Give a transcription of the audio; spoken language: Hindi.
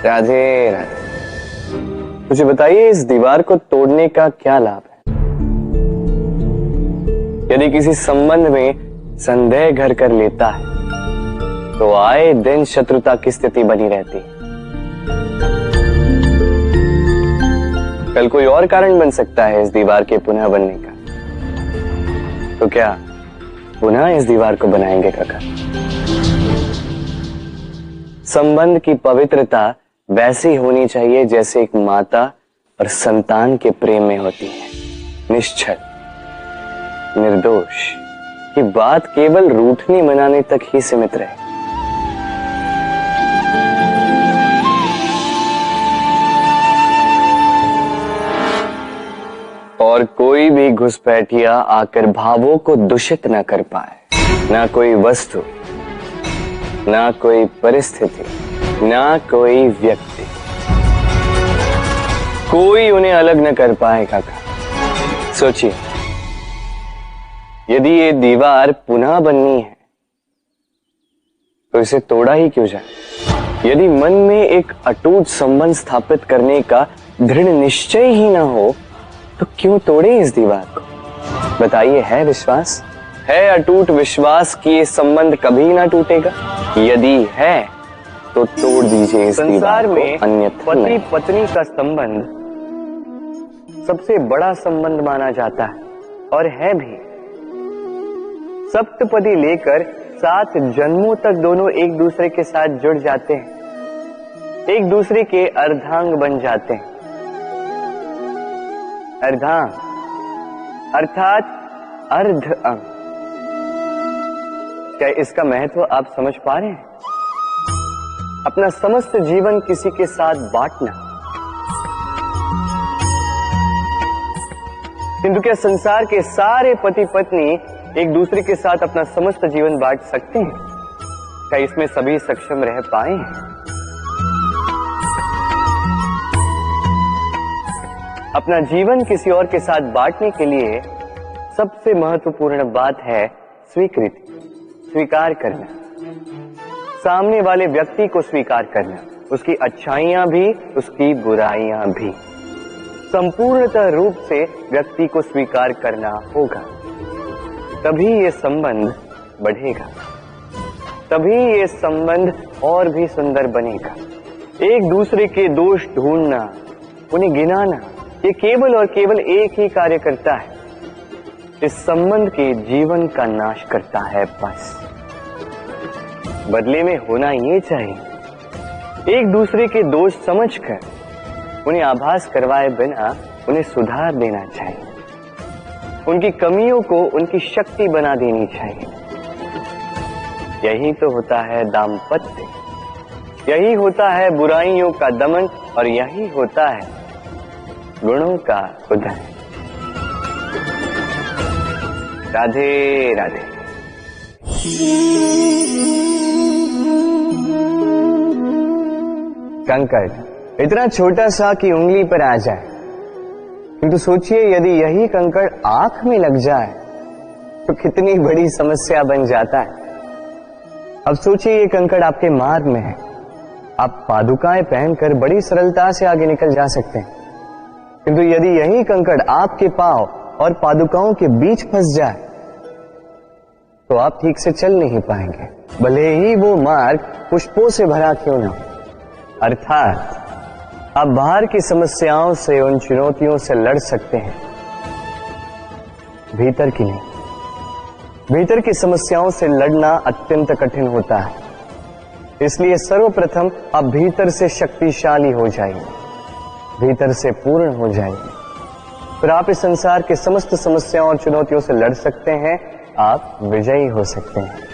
राधे राधे। मुझे बताइए, इस दीवार को तोड़ने का क्या लाभ है? यदि किसी संबंध में संदेह घर कर लेता है तो आए दिन शत्रुता की स्थिति बनी रहती है। कल कोई और कारण बन सकता है इस दीवार के पुनः बनने का। तो क्या पुनः इस दीवार को बनाएंगे काका? संबंध की पवित्रता वैसी होनी चाहिए जैसे एक माता और संतान के प्रेम में होती है, निश्चल, निर्दोष, कि बात केवल रूठने मनाने तक ही सीमित रहे। और कोई भी घुसपैठिया आकर भावों को दूषित न कर पाए, ना कोई वस्तु, ना कोई परिस्थिति, ना कोई व्यक्ति, कोई उन्हें अलग न कर पाए काका। सोचिए, यदि ये दीवार पुनः बननी है तो इसे तोड़ा ही क्यों जाए? यदि मन में एक अटूट संबंध स्थापित करने का दृढ़ निश्चय ही ना हो तो क्यों तोड़े इस दीवार को? बताइए, है विश्वास, है अटूट विश्वास कि ये संबंध कभी ना टूटेगा? यदि है तो तोड़ दीजिए इस दीवार को, अन्यथा पति पत्नी का संबंध सबसे बड़ा संबंध माना जाता है और है भी। सप्तपदी लेकर 7 जन्मों तक दोनों एक दूसरे के साथ जुड़ जाते हैं, एक दूसरे के अर्धांग बन जाते हैं। अर्धांग अर्थात अर्ध अंग। क्या इसका महत्व आप समझ पा रहे हैं? अपना समस्त जीवन किसी के साथ बांटना। किंतु क्या संसार के सारे पति पत्नी एक दूसरे के साथ अपना समस्त जीवन बांट सकते हैं? क्या इसमें सभी सक्षम रह पाए हैं? अपना जीवन किसी और के साथ बांटने के लिए सबसे महत्वपूर्ण बात है स्वीकृति, स्वीकार करना, सामने वाले व्यक्ति को स्वीकार करना, उसकी अच्छाइयां भी, उसकी बुराइयां भी। संपूर्णतः रूप से व्यक्ति को स्वीकार करना होगा, तभी ये संबंध बढ़ेगा, तभी ये संबंध और भी सुंदर बनेगा। एक दूसरे के दोष ढूंढना, उन्हें गिनाना, ये केवल और केवल एक ही कार्य करता है, इस संबंध के जीवन का नाश करता है। बस बदले में होना ये चाहिए, एक दूसरे के दोष समझकर उन्हें आभास करवाए बिना उन्हें सुधार देना चाहिए, उनकी कमियों को उनकी शक्ति बना देनी चाहिए। यही तो होता है दाम्पत्य, यही होता है बुराइयों का दमन, और यही होता है गुणों का उदय। राधे राधे। कंकड़ इतना छोटा सा कि उंगली पर आ जाए, किंतु सोचिए यदि यही कंकड़ आंख में लग जाए तो कितनी बड़ी समस्या बन जाता है। अब सोचिए ये कंकड़ आपके मार्ग में है, आप पादुकाएं पहनकर बड़ी सरलता से आगे निकल जा सकते हैं, किंतु यदि यही कंकड़ आपके पांव और पादुकाओं के बीच फंस जाए तो आप ठीक से चल नहीं पाएंगे, भले ही वो मार्ग पुष्पों से भरा क्यों न हो। अर्थात आप बाहर की समस्याओं से, उन चुनौतियों से लड़ सकते हैं, भीतर की नहीं। भीतर की समस्याओं से लड़ना अत्यंत कठिन होता है, इसलिए सर्वप्रथम आप भीतर से शक्तिशाली हो जाइए, भीतर से पूर्ण हो जाइए, फिर आप इस संसार के समस्त समस्याओं और चुनौतियों से लड़ सकते हैं, आप विजयी हो सकते हैं।